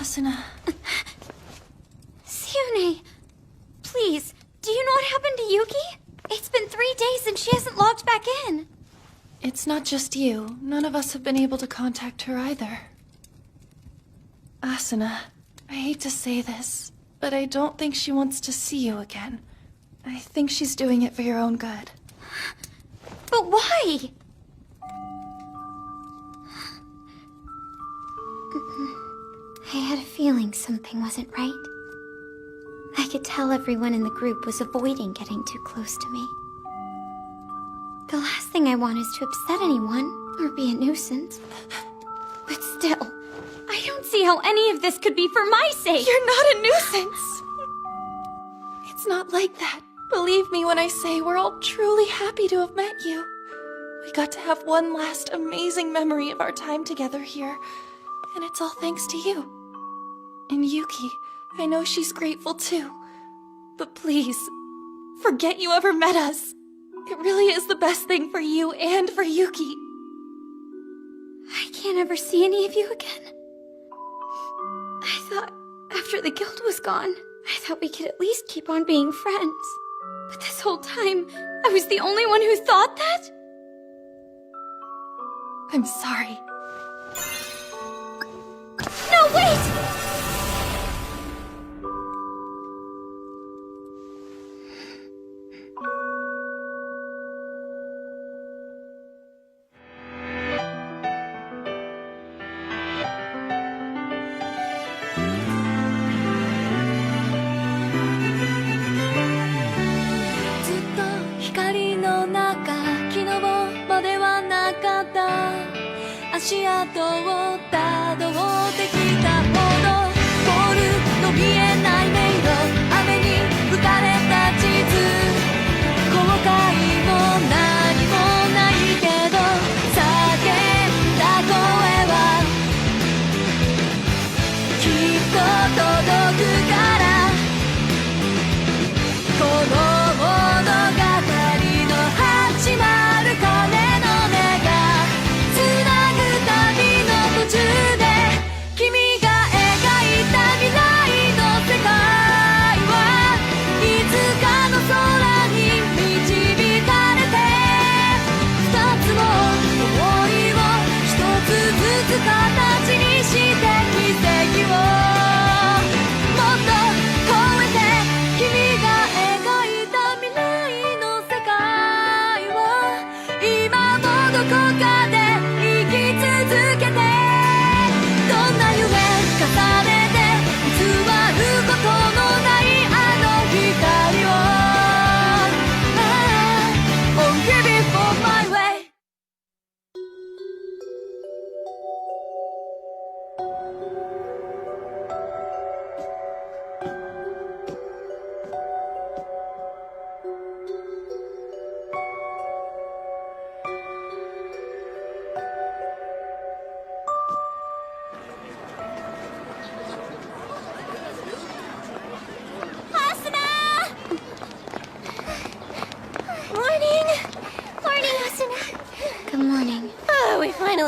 Asuna. Sione, please, do you know what happened to Yuki? It's been 3 days and she hasn't logged back in. It's not just you. None of us have been able to contact her either. Asuna, I hate to say this, but I don't think she wants to see you again. I think she's doing it for your own good. But why? I had a feeling something wasn't right. I could tell everyone in the group was avoiding getting too close to me. The last thing I want is to upset anyone or be a nuisance. But still, I don't see how any of this could be for my sake. You're not a nuisance! It's not like that. Believe me when I say we're all truly happy to have met you. We got to have one last amazing memory of our time together here, and it's all thanks to you. And Yuki, I know she's grateful too. But please, forget you ever met us. It really is the best thing for you and for Yuki. I can't ever see any of you again. I thought after the guild was gone, I thought we could at least keep on being friends. But this whole time, I was the only one who thought that? I'm sorry. No, wait!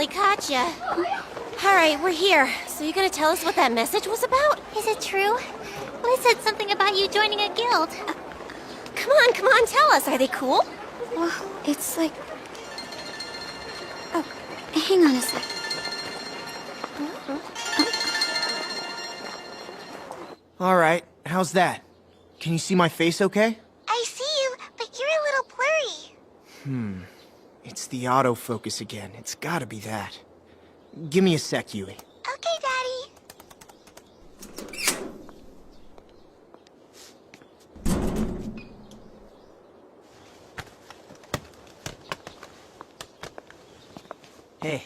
Gotcha. Alright, we're here. So you gonna tell us what that message was about? Is it true? Liz said something about you joining a guild. Come on, tell us. Are they cool? Well, it's like... Oh, hang on a sec. Alright, how's that? Can you see my face okay? I see you, but you're a little blurry. It's the autofocus again. It's gotta be that. Give me a sec, Yui. Okay, Daddy. Hey.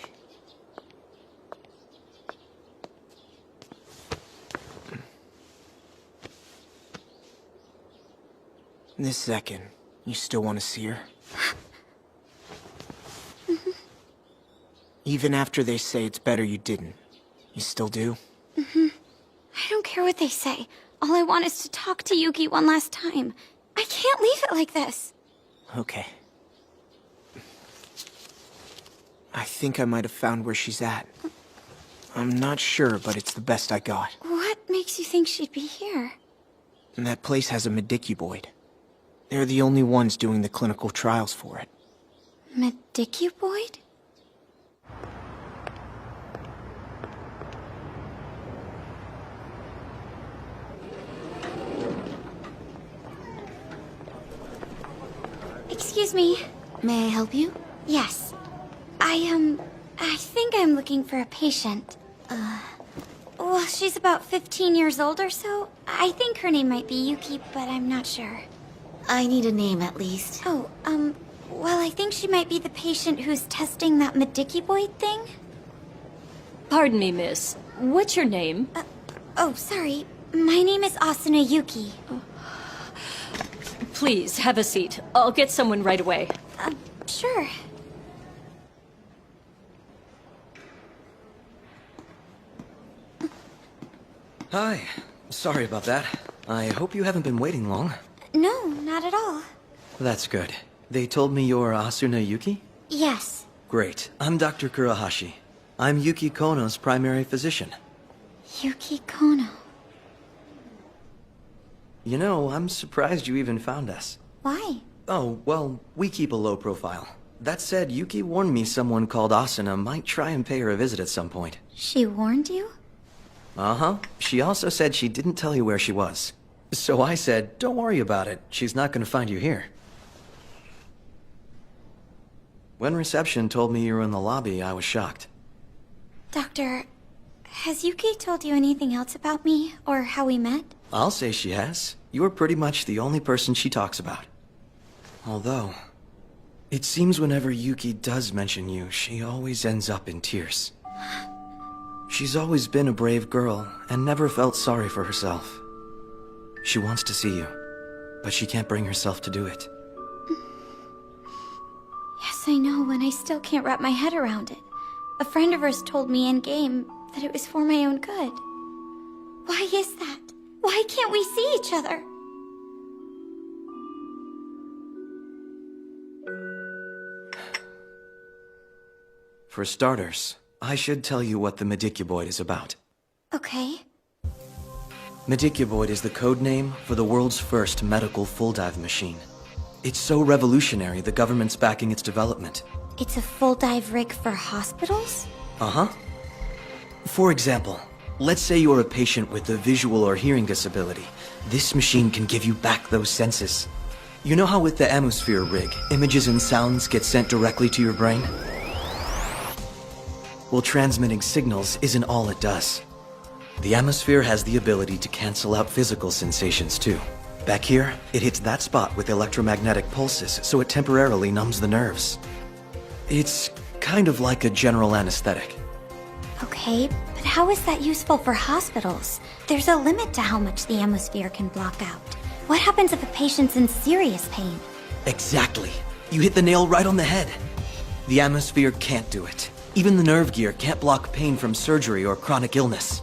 This second, you still want to see her? Even after they say it's better you didn't, you still do? I don't care what they say. All I want is to talk to Yuki one last time. I can't leave it like this. Okay. I think I might have found where she's at. I'm not sure, but it's the best I got. What makes you think she'd be here? And that place has a medicuboid. They're the only ones doing the clinical trials for it. Medicuboid? Excuse me. May I help you? Yes. I think I'm looking for a patient. Well, she's about 15 years old or so. I think her name might be Yuki, but I'm not sure. I need a name at least. Oh, well, I think she might be the patient who's testing that medicuboid thing. Pardon me, miss. What's your name? Oh, sorry. My name is Asuna Yuki. Please, have a seat. I'll get someone right away. Sure. Hi. Sorry about that. I hope you haven't been waiting long. No, not at all. That's good. They told me you're Asuna Yuki? Yes. Great. I'm Dr. Kurohashi. I'm Yuki Kono's primary physician. Yuki Kono. You know, I'm surprised you even found us. Why? Oh, well, we keep a low profile. That said, Yuki warned me someone called Asuna might try and pay her a visit at some point. She warned you? Uh-huh. She also said she didn't tell you where she was. So I said, don't worry about it. She's not gonna find you here. When reception told me you were in the lobby, I was shocked. Doctor, has Yuki told you anything else about me, or how we met? I'll say she has. You're pretty much the only person she talks about. Although, it seems whenever Yuki does mention you, she always ends up in tears. She's always been a brave girl, and never felt sorry for herself. She wants to see you, but she can't bring herself to do it. Yes, I know, and I still can't wrap my head around it. A friend of hers told me in-game that it was for my own good. Why is that? Why can't we see each other? For starters, I should tell you what the Medicuboid is about. Okay. Medicuboid is the code name for the world's first medical full dive machine. It's so revolutionary the government's backing its development. It's a full dive rig for hospitals? Uh-huh. For example, let's say you're a patient with a visual or hearing disability. This machine can give you back those senses. You know how with the Atmosphere rig, images and sounds get sent directly to your brain? Well, transmitting signals isn't all it does. The Atmosphere has the ability to cancel out physical sensations too. Back here, it hits that spot with electromagnetic pulses, so it temporarily numbs the nerves. It's kind of like a general anesthetic. Okay, but how is that useful for hospitals? There's a limit to how much the Atmosphere can block out. What happens if a patient's in serious pain? Exactly. You hit the nail right on the head. The Atmosphere can't do it. Even the nerve gear can't block pain from surgery or chronic illness.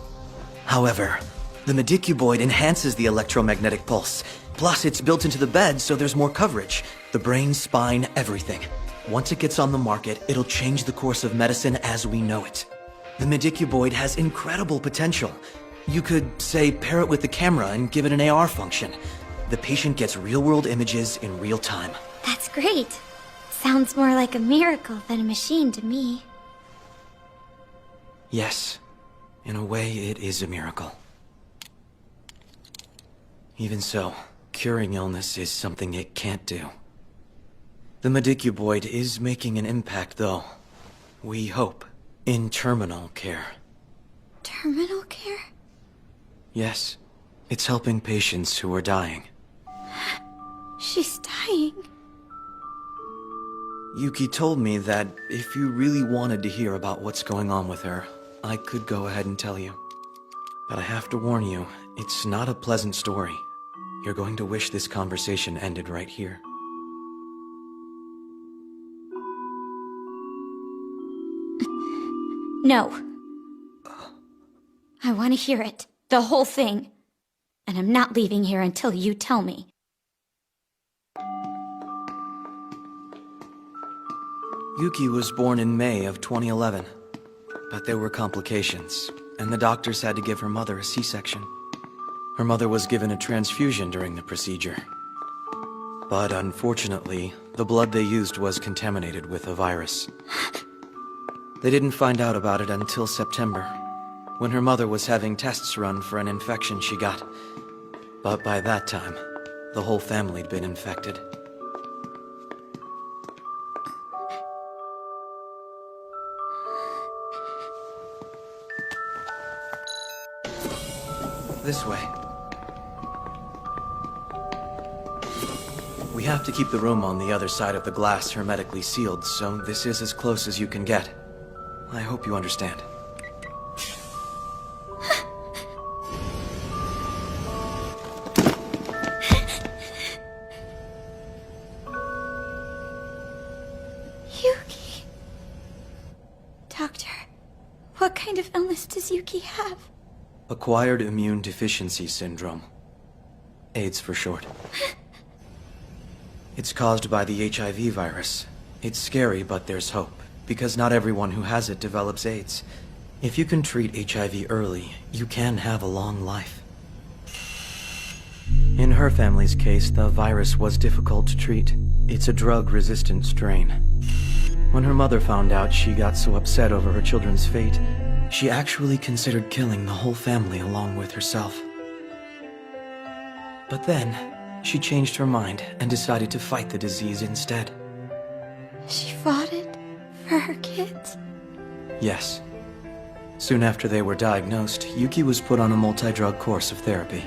However, the Medicuboid enhances the electromagnetic pulse. Plus, it's built into the bed, so there's more coverage. The brain, spine, everything. Once it gets on the market, it'll change the course of medicine as we know it. The Medicuboid has incredible potential. You could, say, pair it with the camera and give it an AR function. The patient gets real-world images in real time. That's great. Sounds more like a miracle than a machine to me. Yes, in a way, it is a miracle. Even so, curing illness is something it can't do. The Medicuboid is making an impact, though. We hope. In terminal care. Terminal care? Yes, it's helping patients who are dying. She's dying. Yuki told me that if you really wanted to hear about what's going on with her, I could go ahead and tell you. But I have to warn you, it's not a pleasant story. You're going to wish this conversation ended right here. No. I want to hear it. The whole thing. And I'm not leaving here until you tell me. Yuki was born in May of 2011. but there were complications, and the doctors had to give her mother a C-section. Her mother was given a transfusion during the procedure. But unfortunately, the blood they used was contaminated with a virus. They didn't find out about it until September, when her mother was having tests run for an infection she got. But by that time, the whole family'd been infected. This way. We have to keep the room on the other side of the glass hermetically sealed, so this is as close as you can get. I hope you understand. Yuki. Doctor, what kind of illness does Yuki have? Acquired Immune Deficiency Syndrome. AIDS for short. It's caused by the HIV virus. It's scary, but there's hope, because not everyone who has it develops AIDS. If you can treat HIV early, you can have a long life. In her family's case, the virus was difficult to treat. It's a drug-resistant strain. When her mother found out, she got so upset over her children's fate, she actually considered killing the whole family along with herself. But then, she changed her mind and decided to fight the disease instead. She fought it for her kids? Yes. Soon after they were diagnosed, Yuki was put on a multi-drug course of therapy.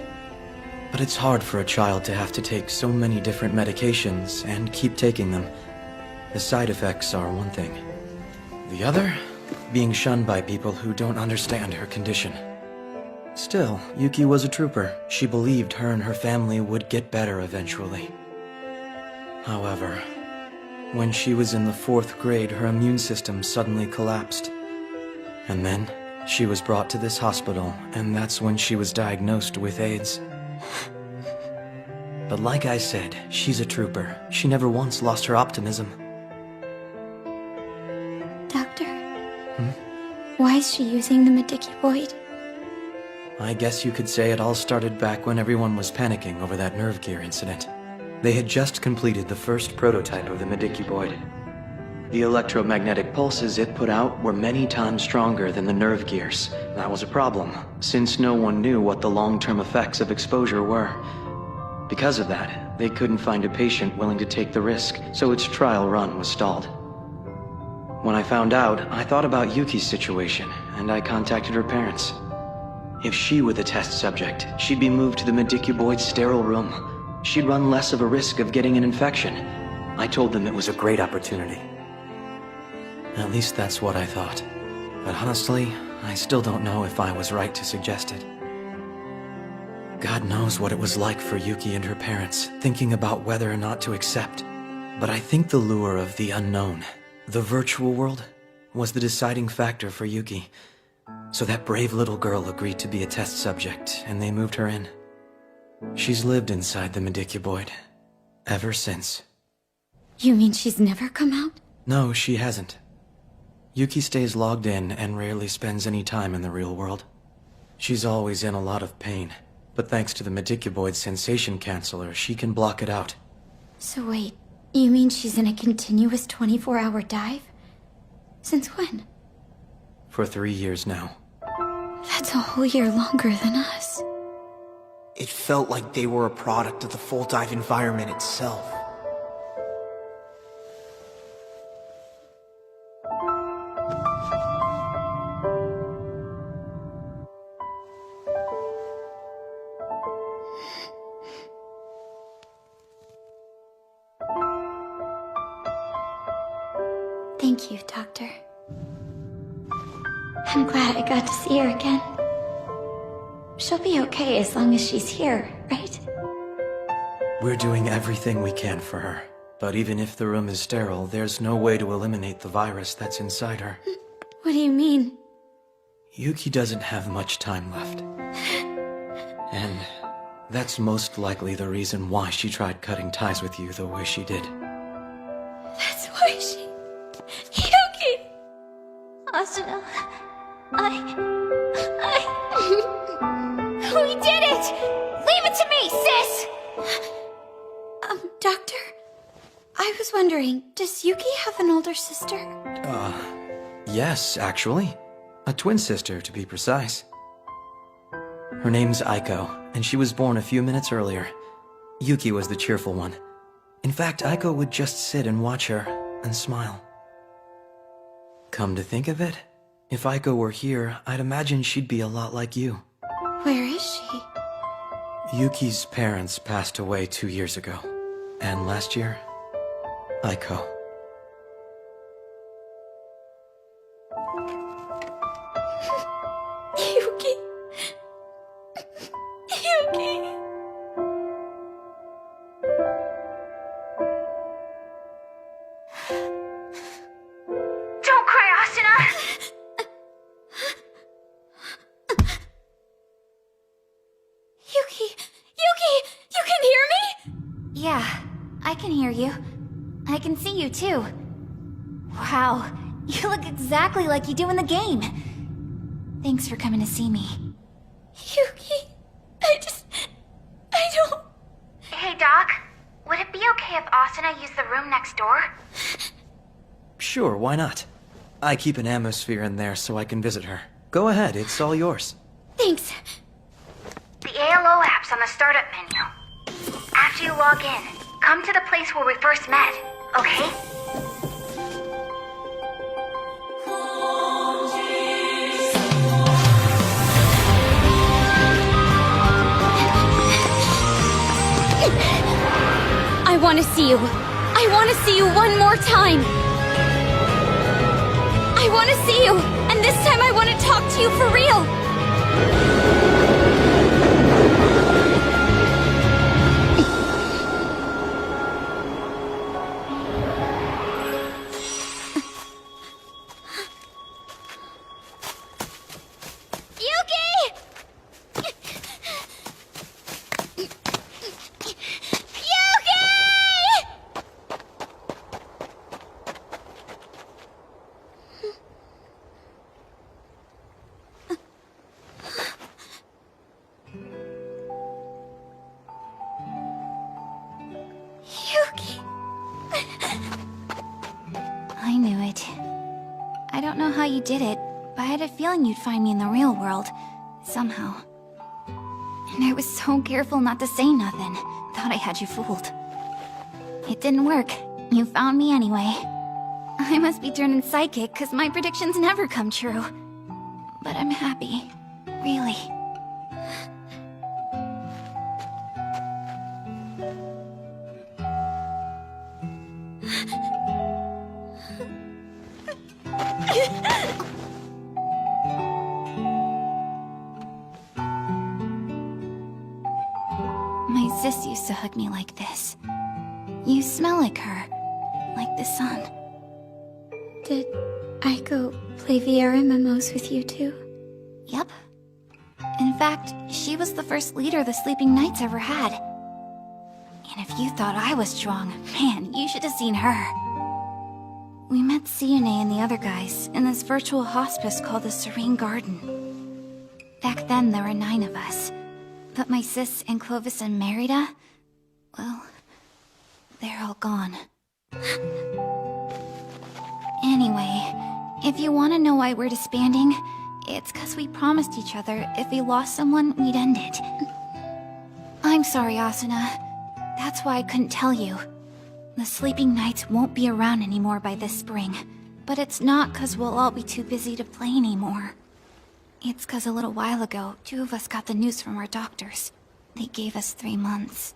But it's hard for a child to have to take so many different medications and keep taking them. The side effects are one thing. The other, being shunned by people who don't understand her condition. Still, Yuki was a trooper. She believed her and her family would get better eventually. However, when she was in the 4th grade, her immune system suddenly collapsed. And then, she was brought to this hospital, and that's when she was diagnosed with AIDS. But like I said, she's a trooper. She never once lost her optimism. Doctor? Why is she using the Medicuboid? I guess you could say it all started back when everyone was panicking over that nerve gear incident. They had just completed the first prototype of the Medicuboid. The electromagnetic pulses it put out were many times stronger than the nerve gears. That was a problem, since no one knew what the long-term effects of exposure were. Because of that, they couldn't find a patient willing to take the risk, so its trial run was stalled. When I found out, I thought about Yuki's situation, and I contacted her parents. If she were the test subject, she'd be moved to the Medicuboid's sterile room. She'd run less of a risk of getting an infection. I told them it was a great opportunity. At least that's what I thought. But honestly, I still don't know if I was right to suggest it. God knows what it was like for Yuki and her parents, thinking about whether or not to accept. But I think the lure of the unknown, the virtual world, was the deciding factor for Yuki. So that brave little girl agreed to be a test subject, and they moved her in. She's lived inside the Medicuboid ever since. You mean she's never come out? No, she hasn't. Yuki stays logged in and rarely spends any time in the real world. She's always in a lot of pain, but thanks to the Medicuboid sensation canceller, she can block it out. So wait, you mean she's in a continuous 24-hour dive? Since when? For 3 years now. That's a whole year longer than us. It felt like they were a product of the full dive environment itself. Thank you, Doctor. I'm glad I got to see her again. She'll be okay as long as she's here, right? We're doing everything we can for her. But even if the room is sterile, there's no way to eliminate the virus that's inside her. What do you mean? Yuki doesn't have much time left. And that's most likely the reason why she tried cutting ties with you the way she did. That's why she... Yuki! Asuna, We did it! Leave it to me, sis! Doctor? I was wondering, does Yuki have an older sister? Yes, actually. A twin sister, to be precise. Her name's Aiko, and she was born a few minutes earlier. Yuki was the cheerful one. In fact, Aiko would just sit and watch her, and smile. Come to think of it, if Aiko were here, I'd imagine she'd be a lot like you. Where is she? Yuki's parents passed away 2 years ago. And last year, Aiko. Yuki. Yuki. Don't cry, Asuna! Yuki! Yuki! You can hear me? Yeah, I can hear you. I can see you too. Wow, you look exactly like you do in the game. Thanks for coming to see me. Yuki, I don't... Hey, Doc. Would it be okay if Asuna used the room next door? Sure, why not? I keep an atmosphere in there so I can visit her. Go ahead, it's all yours. Thanks. The ALO app's on the startup menu. After you log in, come to the place where we first met, okay? I want to see you. I want to see you one more time. I want to see you, and this time I want to talk to you for real. I knew it. I don't know how you did it, but I had a feeling you'd find me in the real world. Somehow. And I was so careful not to say nothing. Thought I had you fooled. It didn't work. You found me anyway. I must be turning psychic, because my predictions never come true. But I'm happy. Really. My sis used to hug me like this. You smell like her. Like the sun. Did Aiko play VR MMOs with you too? Yep. In fact, she was the first leader the Sleeping Knights ever had. And if you thought I was strong, man, you should have seen her. We met CNA and the other guys in this virtual hospice called the Serene Garden. Back then, there were 9 of us. But my sis and Clovis and Merida, well, they're all gone. Anyway, if you want to know why we're disbanding, it's because we promised each other if we lost someone, we'd end it. I'm sorry, Asuna. That's why I couldn't tell you. The Sleeping Knights won't be around anymore by this spring. But it's not because we'll all be too busy to play anymore. It's because a little while ago, 2 of us got the news from our doctors. They gave us 3 months.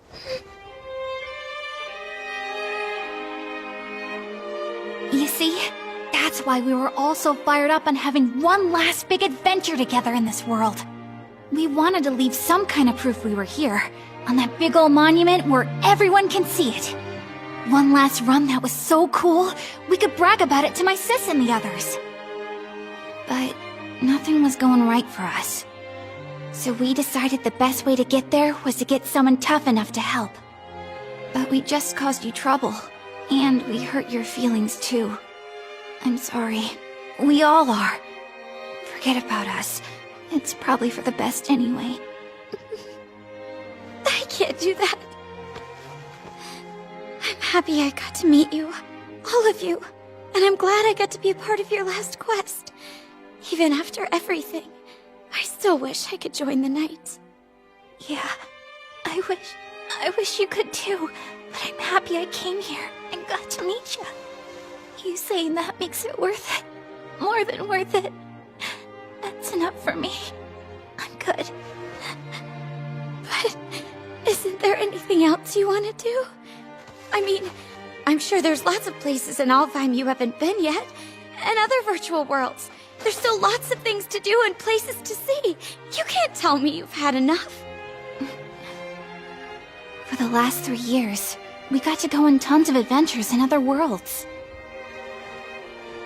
You see? That's why we were all so fired up on having one last big adventure together in this world. We wanted to leave some kind of proof we were here, on that big old monument where everyone can see it. One last run that was so cool, we could brag about it to my sis and the others. But nothing was going right for us. So we decided the best way to get there was to get someone tough enough to help. But we just caused you trouble, and we hurt your feelings too. I'm sorry. We all are. Forget about us. It's probably for the best anyway. I can't do that. I'm happy I got to meet you. All of you. And I'm glad I got to be a part of your last quest. Even after everything, I still wish I could join the Knights. Yeah, I wish you could too, but I'm happy I came here and got to meet you. You saying that makes it worth it. More than worth it. That's enough for me. I'm good. But isn't there anything else you want to do? I mean, I'm sure there's lots of places in Alfheim you haven't been yet, and other virtual worlds. There's still lots of things to do and places to see. You can't tell me you've had enough. For the last 3 years, we got to go on tons of adventures in other worlds.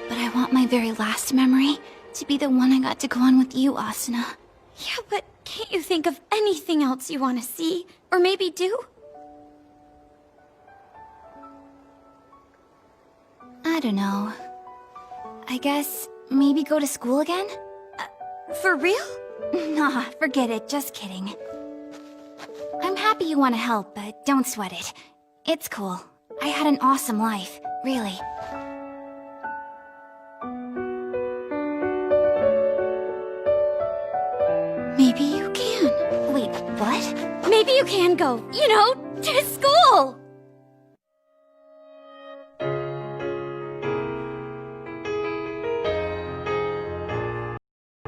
But I want my very last memory to be the one I got to go on with you, Asuna. Yeah, but can't you think of anything else you want to see? Or maybe do? I don't know. I guess maybe go to school again? For real? Nah, forget it, just kidding. I'm happy you want to help, but don't sweat it. It's cool. I had an awesome life, really. Maybe you can. Wait, what? Maybe you can go, to school!